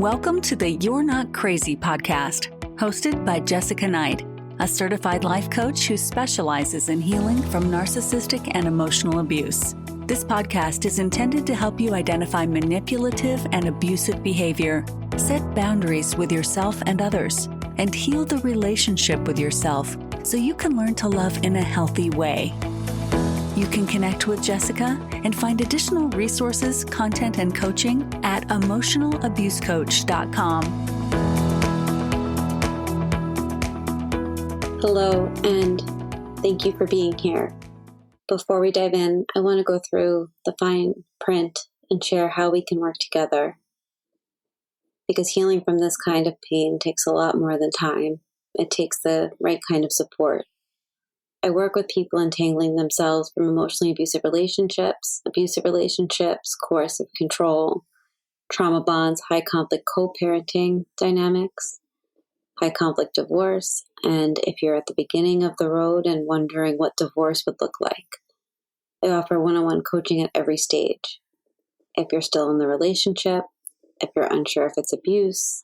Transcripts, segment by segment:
Welcome to the You're Not Crazy podcast, hosted by Jessica Knight, a certified life coach who specializes in healing from narcissistic and emotional abuse. This podcast is intended to help you identify manipulative and abusive behavior, set boundaries with yourself and others, and heal the relationship with yourself so you can learn to love in a healthy way. You can connect with Jessica and find additional resources, content, and coaching at emotionalabusecoach.com. Hello, and thank you for being here. Before we dive in, I want to go through the fine print and share how we can work together. Because healing from this kind of pain takes a lot more than time. It takes the right kind of support. I work with people entangling themselves from emotionally abusive relationships, coercive control, trauma bonds, high conflict co-parenting dynamics, high conflict divorce, and if you're at the beginning of the road and wondering what divorce would look like. I offer one-on-one coaching at every stage. If you're still in the relationship, if you're unsure if it's abuse,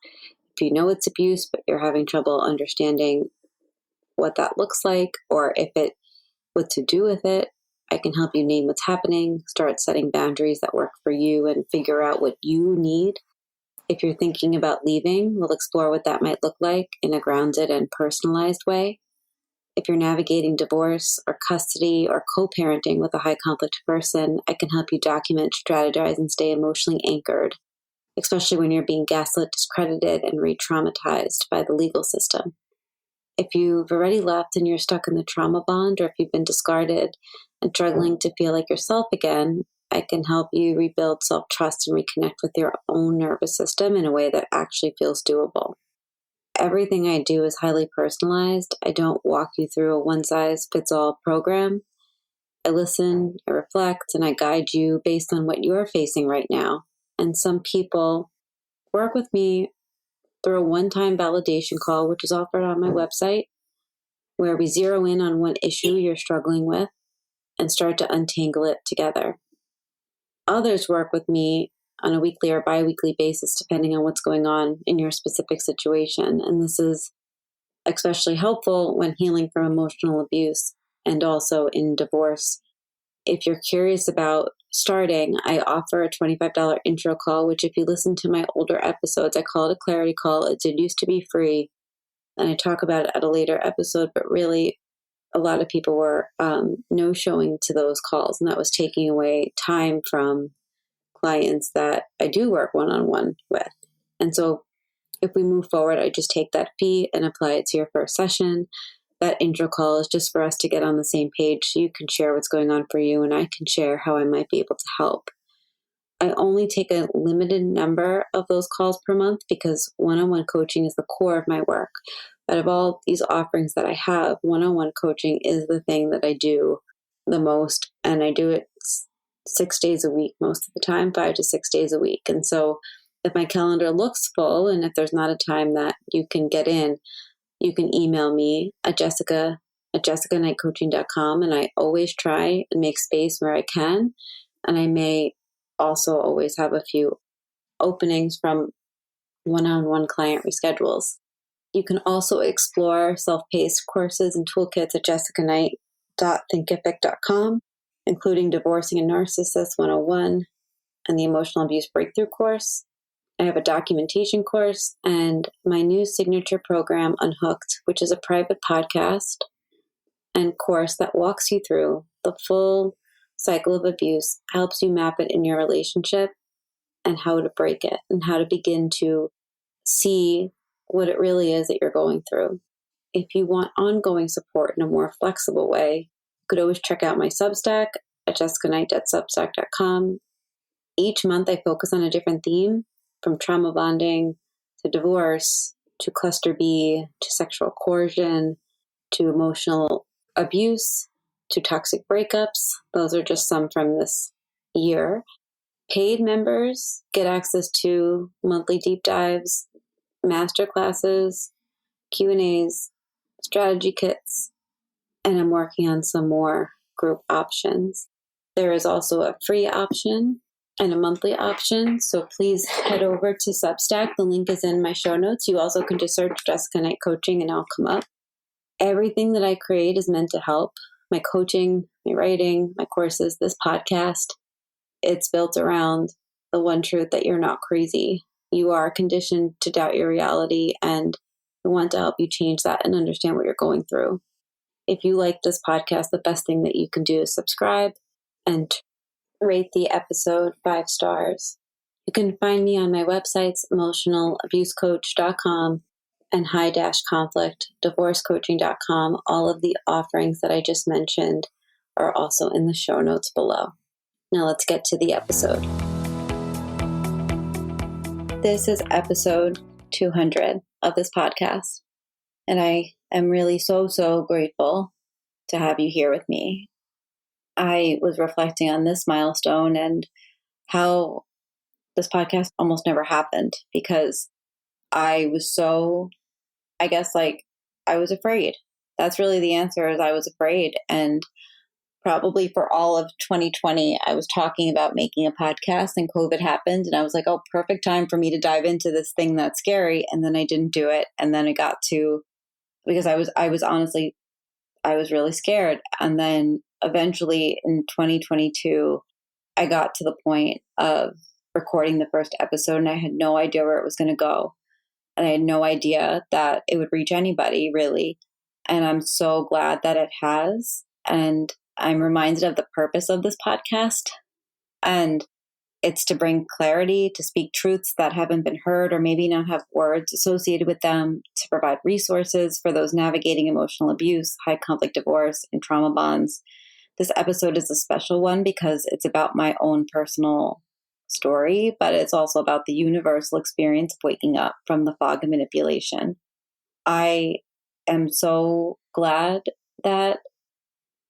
if you know it's abuse but you're having trouble understanding what that looks like, or what to do with it, I can help you name what's happening, start setting boundaries that work for you, and figure out what you need. If you're thinking about leaving, we'll explore what that might look like in a grounded and personalized way. If you're navigating divorce or custody or co-parenting with a high conflict person, I can help you document, strategize, and stay emotionally anchored, especially when you're being gaslit, discredited, and re-traumatized by the legal system. If you've already left and you're stuck in the trauma bond, or if you've been discarded and struggling to feel like yourself again, I can help you rebuild self-trust and reconnect with your own nervous system in a way that actually feels doable. Everything I do is highly personalized. I don't walk you through a one-size-fits-all program. I listen, I reflect, and I guide you based on what you're facing right now. And some people work with me through a one-time validation call, which is offered on my website, where we zero in on one issue you're struggling with and start to untangle it together. Others work with me on a weekly or bi-weekly basis, depending on what's going on in your specific situation. And this is especially helpful when healing from emotional abuse and also in divorce. If you're curious about starting, I offer a $25 intro call, which if you listen to my older episodes, I call it a clarity call. It did used to be free, and I talk about it at a later episode, but really a lot of people were no-showing to those calls, and that was taking away time from clients that I do work one-on-one with. And so if we move forward, I just take that fee and apply it to your first session. That intro call is just for us to get on the same page so you can share what's going on for you and I can share how I might be able to help. I only take a limited number of those calls per month because one-on-one coaching is the core of my work. Out of all these offerings that I have, one-on-one coaching is the thing that I do the most, and I do it 6 days a week most of the time, 5 to 6 days a week. And so if my calendar looks full and if there's not a time that you can get in, you can email me at jessica@jessicaknightcoaching.com, and I always try and make space where I can. And I may also always have a few openings from one-on-one client reschedules. You can also explore self-paced courses and toolkits at jessicaknight.thinkific.com, including Divorcing a Narcissist 101 and the Emotional Abuse Breakthrough course. I have a documentation course and my new signature program, Unhooked, which is a private podcast and course that walks you through the full cycle of abuse, helps you map it in your relationship and how to break it and how to begin to see what it really is that you're going through. If you want ongoing support in a more flexible way, you could always check out my Substack at jessicaknight.substack.com. Each month I focus on a different theme, from trauma bonding to divorce to cluster B to sexual coercion to emotional abuse to toxic breakups. Those are just some from this year. Paid members get access to monthly deep dives, master classes, Q&As, strategy kits, and I'm working on some more group options. There is also a free option and a monthly option. So please head over to Substack. The link is in my show notes. You also can just search Jessica Knight Coaching and I'll come up. Everything that I create is meant to help. My coaching, my writing, my courses, this podcast, it's built around the one truth that you're not crazy. You are conditioned to doubt your reality, and we want to help you change that and understand what you're going through. If you like this podcast, the best thing that you can do is subscribe and rate the episode 5 stars. You can find me on my websites, emotionalabusecoach.com and high-conflict divorcecoaching.com. All of the offerings that I just mentioned are also in the show notes below. Now let's get to the episode. This is episode 200 of this podcast, and I am really so grateful to have you here with me. I was reflecting on this milestone and how this podcast almost never happened because I was I was afraid. That's really the answer, is I was afraid. And probably for all of 2020, I was talking about making a podcast, and COVID happened. And I was like, oh, perfect time for me to dive into this thing that's scary. And then I didn't do it. And then it got to, because I was honestly, I was really scared. And then eventually in 2022, I got to the point of recording the first episode, and I had no idea where it was going to go. And I had no idea that it would reach anybody, really. And I'm so glad that it has. And I'm reminded of the purpose of this podcast. And it's to bring clarity, to speak truths that haven't been heard or maybe not have words associated with them, to provide resources for those navigating emotional abuse, high conflict divorce, and trauma bonds. This episode is a special one because it's about my own personal story, but it's also about the universal experience of waking up from the fog of manipulation. I am so glad that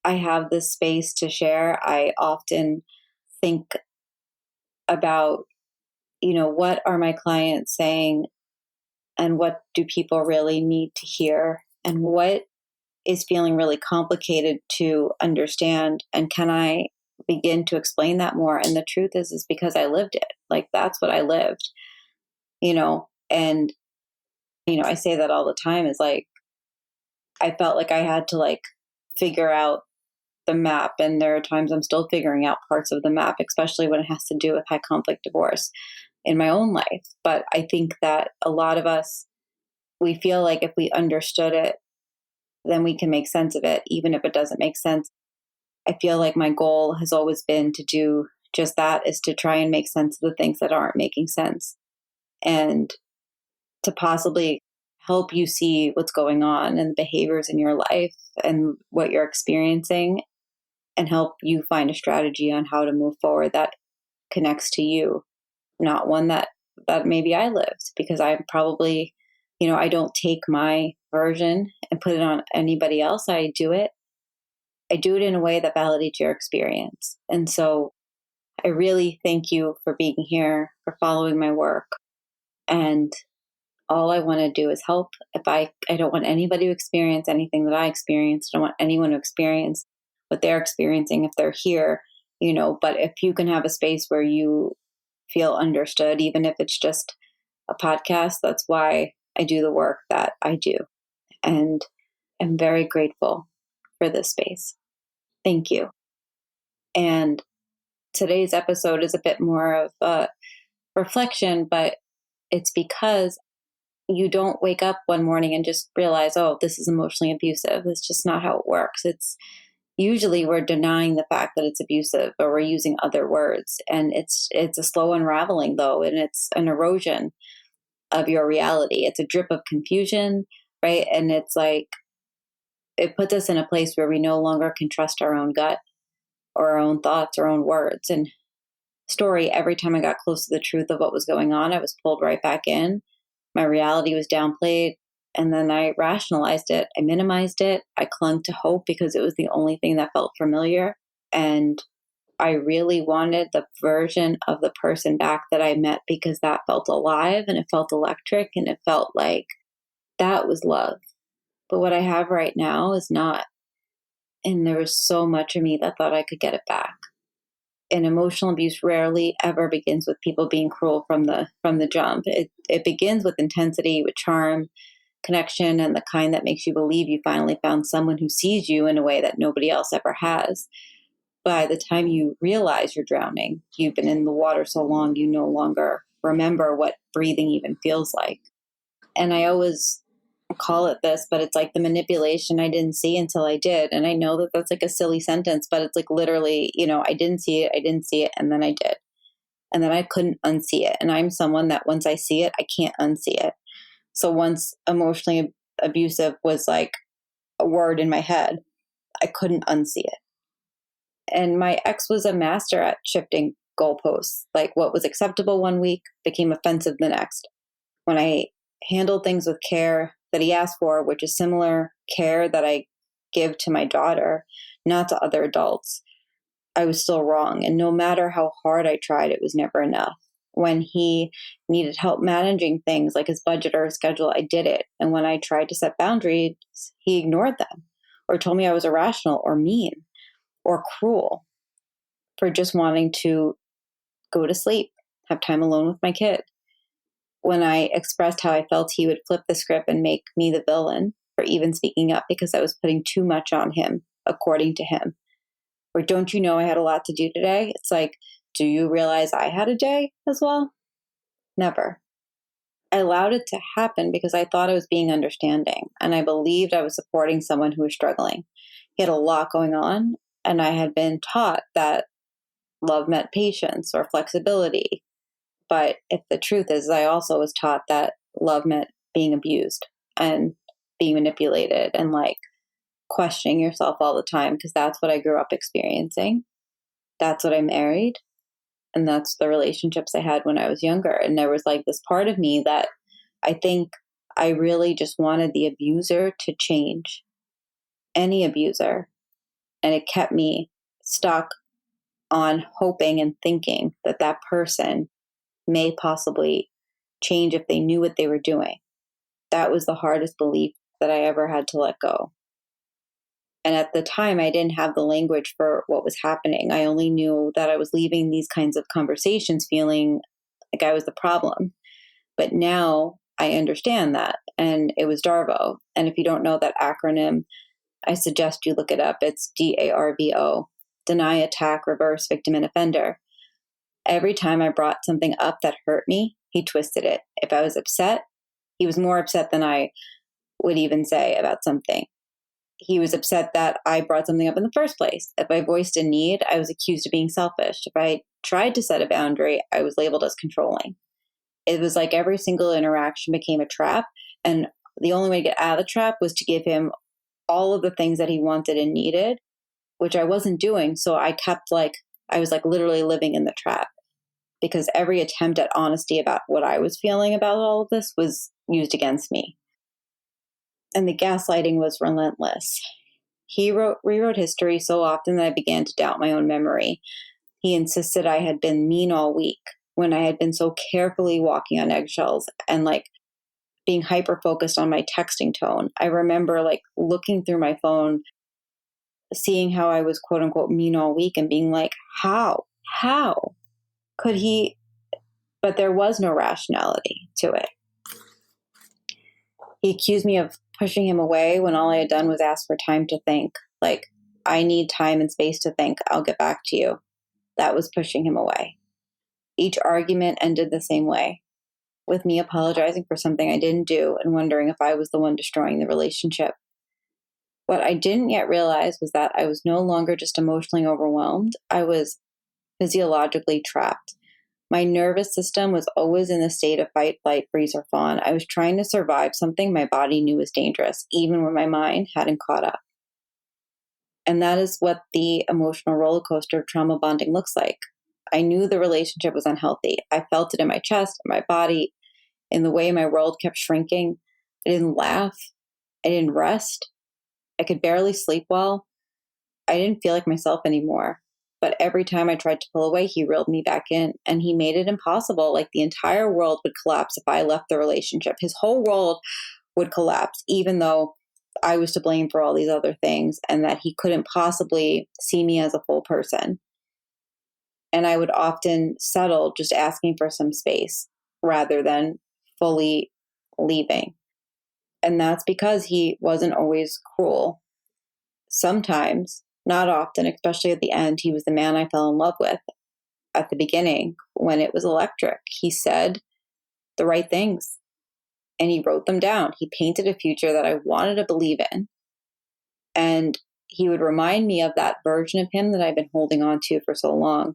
I have this space to share. I often think about, what are my clients saying and what do people really need to hear and what is feeling really complicated to understand, and can I begin to explain that more? And the truth is because I lived it. Like, that's what I lived, and I say that all the time, is like I felt like I had to figure out the map, and there are times I'm still figuring out parts of the map, especially when it has to do with high conflict divorce in my own life. But I think that a lot of us, we feel like if we understood it, then we can make sense of it, even if it doesn't make sense. I feel like my goal has always been to do just that, is to try and make sense of the things that aren't making sense, and to possibly help you see what's going on and the behaviors in your life and what you're experiencing, and help you find a strategy on how to move forward that connects to you, not one that maybe I lived, because I'm probably, I don't take my version and put it on anybody else. I do it in a way that validates your experience. And so I really thank you for being here, for following my work. And all I want to do is help. If I don't want anybody to experience anything that I experienced. I don't want anyone to experience what they're experiencing if they're here, but if you can have a space where you feel understood, even if it's just a podcast, that's why I do the work that I do. And I'm very grateful for this space. Thank you. And today's episode is a bit more of a reflection, but it's because you don't wake up one morning and just realize, oh, this is emotionally abusive. It's just not how it works. It's usually we're denying the fact that it's abusive, or we're using other words. And it's a slow unraveling, though, and it's an erosion of your reality. It's a drip of confusion, right? And it's like, it puts us in a place where we no longer can trust our own gut or our own thoughts, our own words. And story, every time I got close to the truth of what was going on, I was pulled right back in. My reality was downplayed, and then I rationalized it. I minimized it. I clung to hope because it was the only thing that felt familiar. And I really wanted the version of the person back that I met, because that felt alive and it felt electric and it felt like that was love. But what I have right now is not. And there was so much of me that thought I could get it back. And emotional abuse rarely ever begins with people being cruel from the jump. It begins with intensity, with charm, connection, and the kind that makes you believe you finally found someone who sees you in a way that nobody else ever has. By the time you realize you're drowning, you've been in the water so long you no longer remember what breathing even feels like. And I always call it this, but it's like the manipulation I didn't see until I did. And I know that that's like a silly sentence, but it's like literally, I didn't see it, and then I did. And then I couldn't unsee it. And I'm someone that once I see it, I can't unsee it. So once emotionally abusive was like a word in my head, I couldn't unsee it. And my ex was a master at shifting goalposts. Like what was acceptable one week became offensive the next. When I handled things with care that he asked for, which is similar care that I give to my daughter, not to other adults, I was still wrong. And no matter how hard I tried, it was never enough. When he needed help managing things like his budget or his schedule, I did it. And when I tried to set boundaries, he ignored them or told me I was irrational or mean or cruel for just wanting to go to sleep, have time alone with my kid. When I expressed how I felt, he would flip the script and make me the villain for even speaking up because I was putting too much on him, according to him. Or don't you know I had a lot to do today? It's like, do you realize I had a day as well? Never. I allowed it to happen because I thought I was being understanding and I believed I was supporting someone who was struggling. He had a lot going on, and I had been taught that love meant patience or flexibility. But if the truth is, I also was taught that love meant being abused and being manipulated and like questioning yourself all the time, because that's what I grew up experiencing. That's what I married. And that's the relationships I had when I was younger. And there was like this part of me that I think I really just wanted the abuser to change, any abuser. And it kept me stuck on hoping and thinking that that person may possibly change if they knew what they were doing. That was the hardest belief that I ever had to let go. And at the time, I didn't have the language for what was happening. I only knew that I was leaving these kinds of conversations feeling like I was the problem. But now I understand that. And it was DARVO. And if you don't know that acronym, I suggest you look it up. It's DARVO, Deny, Attack, Reverse, Victim, and Offender. Every time I brought something up that hurt me, he twisted it. If I was upset, he was more upset than I would even say about something. He was upset that I brought something up in the first place. If I voiced a need, I was accused of being selfish. If I tried to set a boundary, I was labeled as controlling. It was like every single interaction became a trap. And the only way to get out of the trap was to give him all of the things that he wanted and needed, which I wasn't doing. So I was literally living in the trap, because every attempt at honesty about what I was feeling about all of this was used against me. And the gaslighting was relentless. He rewrote history so often that I began to doubt my own memory. He insisted I had been mean all week when I had been so carefully walking on eggshells and being hyper-focused on my texting tone. I remember looking through my phone, seeing how I was quote unquote mean all week and being like, how could he? But there was no rationality to it. He accused me of pushing him away when all I had done was ask for time to think. I need time and space to think. I'll get back to you. That was pushing him away. Each argument ended the same way, with me apologizing for something I didn't do and wondering if I was the one destroying the relationship. What I didn't yet realize was that I was no longer just emotionally overwhelmed. I was physiologically trapped. My nervous system was always in a state of fight, flight, freeze, or fawn. I was trying to survive something my body knew was dangerous, even when my mind hadn't caught up. And that is what the emotional roller coaster of trauma bonding looks like. I knew the relationship was unhealthy. I felt it in my chest, in my body, in the way my world kept shrinking. I didn't laugh. I didn't rest. I could barely sleep well. I didn't feel like myself anymore. But every time I tried to pull away, he reeled me back in, and he made it impossible. The entire world would collapse if I left the relationship. His whole world would collapse, even though I was to blame for all these other things, and that he couldn't possibly see me as a full person. And I would often settle just asking for some space rather than fully leaving. And that's because he wasn't always cruel. Sometimes, not often, especially at the end, he was the man I fell in love with. At the beginning, when it was electric, he said the right things and he wrote them down. He painted a future that I wanted to believe in. And he would remind me of that version of him that I've been holding on to for so long.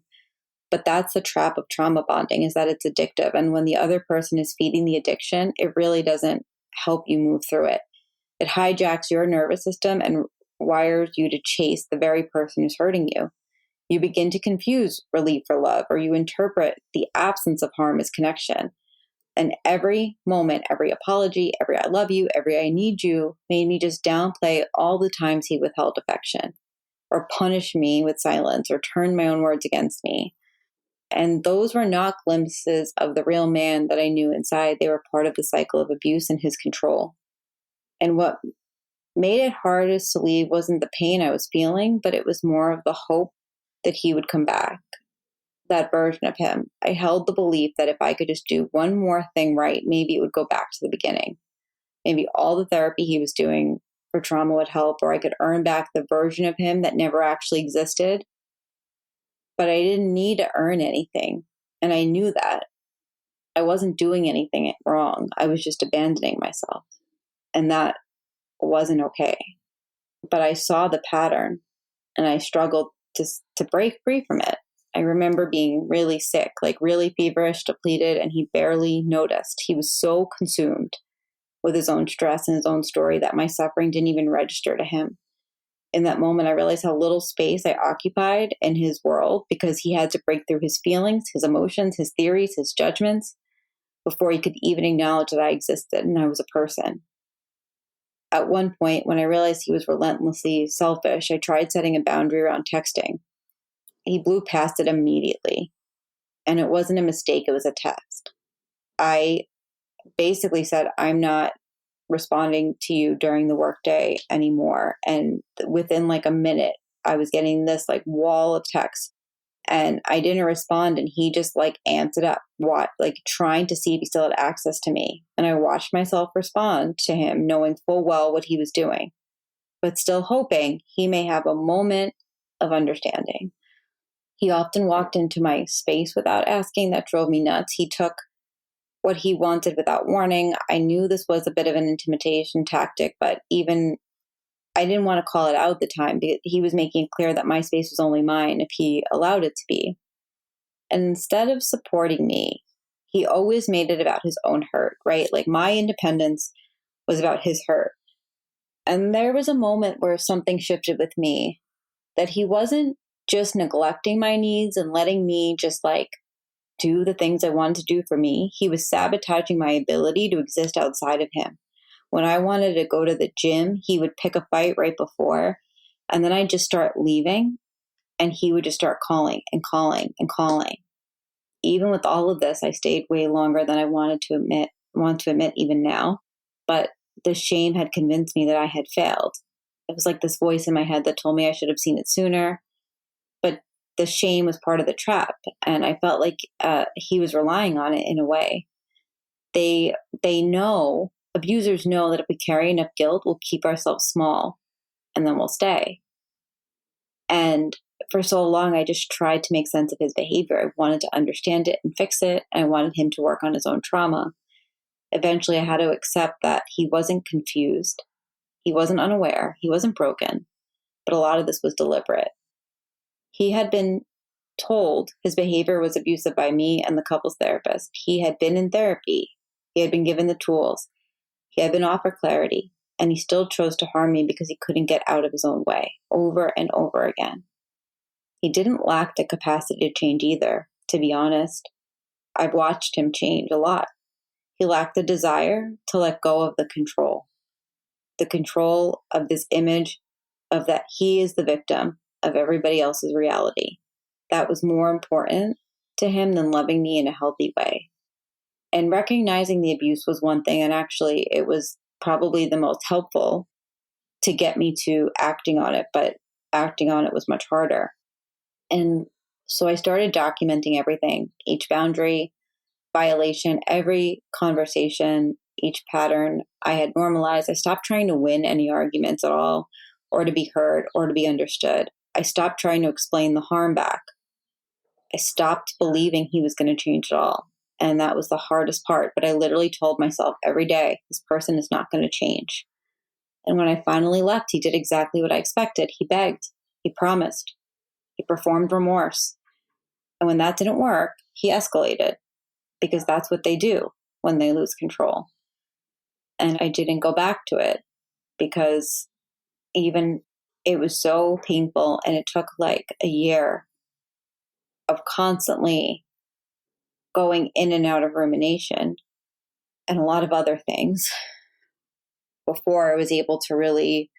But that's the trap of trauma bonding, is that it's addictive. And when the other person is feeding the addiction, it really doesn't help you move through it. It hijacks your nervous system and wires you to chase the very person who's hurting you. You begin to confuse relief for love, or you interpret the absence of harm as connection. And every moment, every apology, every I love you, every I need you made me just downplay all the times he withheld affection, or punished me with silence, or turned my own words against me. And those were not glimpses of the real man that I knew inside. They were part of the cycle of abuse and his control. And what made it hardest to leave wasn't the pain I was feeling, but it was more of the hope that he would come back, that version of him. I held the belief that if I could just do one more thing right, maybe it would go back to the beginning. Maybe all the therapy he was doing for trauma would help, or I could earn back the version of him that never actually existed. But I didn't need to earn anything. And I knew that. I wasn't doing anything wrong. I was just abandoning myself. And that wasn't okay. But I saw the pattern and I struggled to break free from it. I remember being really sick, like really feverish, depleted, and he barely noticed. He was so consumed with his own stress and his own story that my suffering didn't even register to him. In that moment, I realized how little space I occupied in his world, because he had to break through his feelings, his emotions, his theories, his judgments, before he could even acknowledge that I existed and I was a person. At one point, when I realized he was relentlessly selfish, I tried setting a boundary around texting. He blew past it immediately. And it wasn't a mistake, it was a test. I basically said, I'm not responding to you during the workday anymore. And within like a minute, I was getting this like wall of text, and I didn't respond. And he just like amped it up, like trying to see if he still had access to me. And I watched myself respond to him, knowing full well what he was doing, but still hoping he may have a moment of understanding. He often walked into my space without asking. That drove me nuts. He took what he wanted without warning. I knew this was a bit of an intimidation tactic, but even I didn't want to call it out at the time, because he was making it clear that my space was only mine if he allowed it to be. And instead of supporting me, he always made it about his own hurt, right? Like my independence was about his hurt. And there was a moment where something shifted with me, that he wasn't just neglecting my needs and letting me just like do the things I wanted to do for me. He was sabotaging my ability to exist outside of him. When I wanted to go to the gym, he would pick a fight right before, and then I'd just start leaving, and he would just start calling and calling and calling. Even with all of this, I stayed way longer than I want to admit even now. But the shame had convinced me that I had failed. It was like this voice in my head that told me I should have seen it sooner. But the shame was part of the trap, and I felt like he was relying on it in a way. They know, abusers know, that if we carry enough guilt, we'll keep ourselves small, and then we'll stay. And for so long, I just tried to make sense of his behavior. I wanted to understand it and fix it, and I wanted him to work on his own trauma. Eventually, I had to accept that he wasn't confused, he wasn't unaware, he wasn't broken, but a lot of this was deliberate. He had been told his behavior was abusive by me and the couples therapist. He had been in therapy. He had been given the tools. He had been offered clarity, and he still chose to harm me because he couldn't get out of his own way, over and over again. He didn't lack the capacity to change either, to be honest. I've watched him change a lot. He lacked the desire to let go of the control of this image of that he is the victim of everybody else's reality. That was more important to him than loving me in a healthy way. And recognizing the abuse was one thing, and actually it was probably the most helpful to get me to acting on it, but acting on it was much harder. And So I started documenting everything, each boundary, violation, every conversation, each pattern I had normalized. I stopped trying to win any arguments at all, or to be heard, or to be understood. I stopped trying to explain the harm back. I stopped believing he was going to change at all. And that was the hardest part. But I literally told myself every day, this person is not going to change. And when I finally left, he did exactly what I expected. He begged, he promised, he performed remorse. And when that didn't work, he escalated, because that's what they do when they lose control. And I didn't go back to it, because even it was so painful, and it took like a year of constantly going in and out of rumination and a lot of other things before I was able to really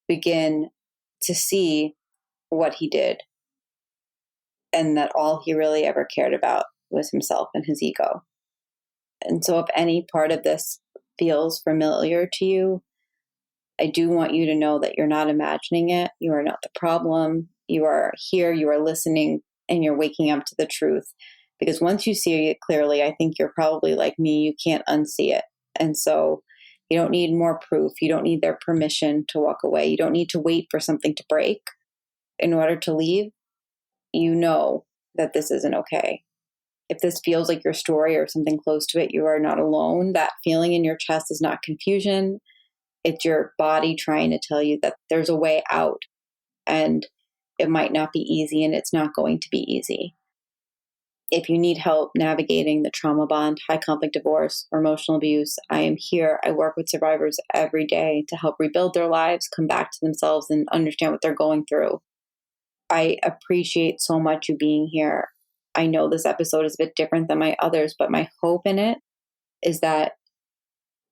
begin to see what he did, and that all he really ever cared about was himself and his ego. And so if any part of this feels familiar to you, I do want you to know that you're not imagining it. You are not the problem. You are here, you are listening, and you're waking up to the truth. Because once you see it clearly, I think you're probably like me, you can't unsee it. And so you don't need more proof. You don't need their permission to walk away. You don't need to wait for something to break in order to leave. You know that this isn't okay. If this feels like your story or something close to it, you are not alone. That feeling in your chest is not confusion. It's your body trying to tell you that there's a way out, and it might not be easy, and it's not going to be easy. If you need help navigating the trauma bond, high conflict divorce, or emotional abuse, I am here. I work with survivors every day to help rebuild their lives, come back to themselves, and understand what they're going through. I appreciate so much you being here. I know this episode is a bit different than my others, but my hope in it is that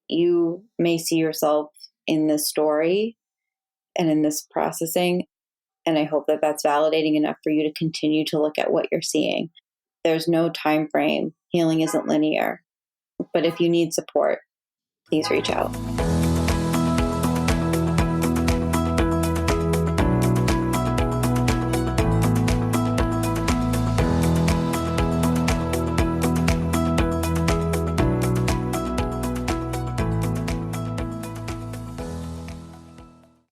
you may see yourself in this story and in this processing. And I hope that that's validating enough for you to continue to look at what you're seeing. There's no time frame. Healing isn't linear. But if you need support, please reach out.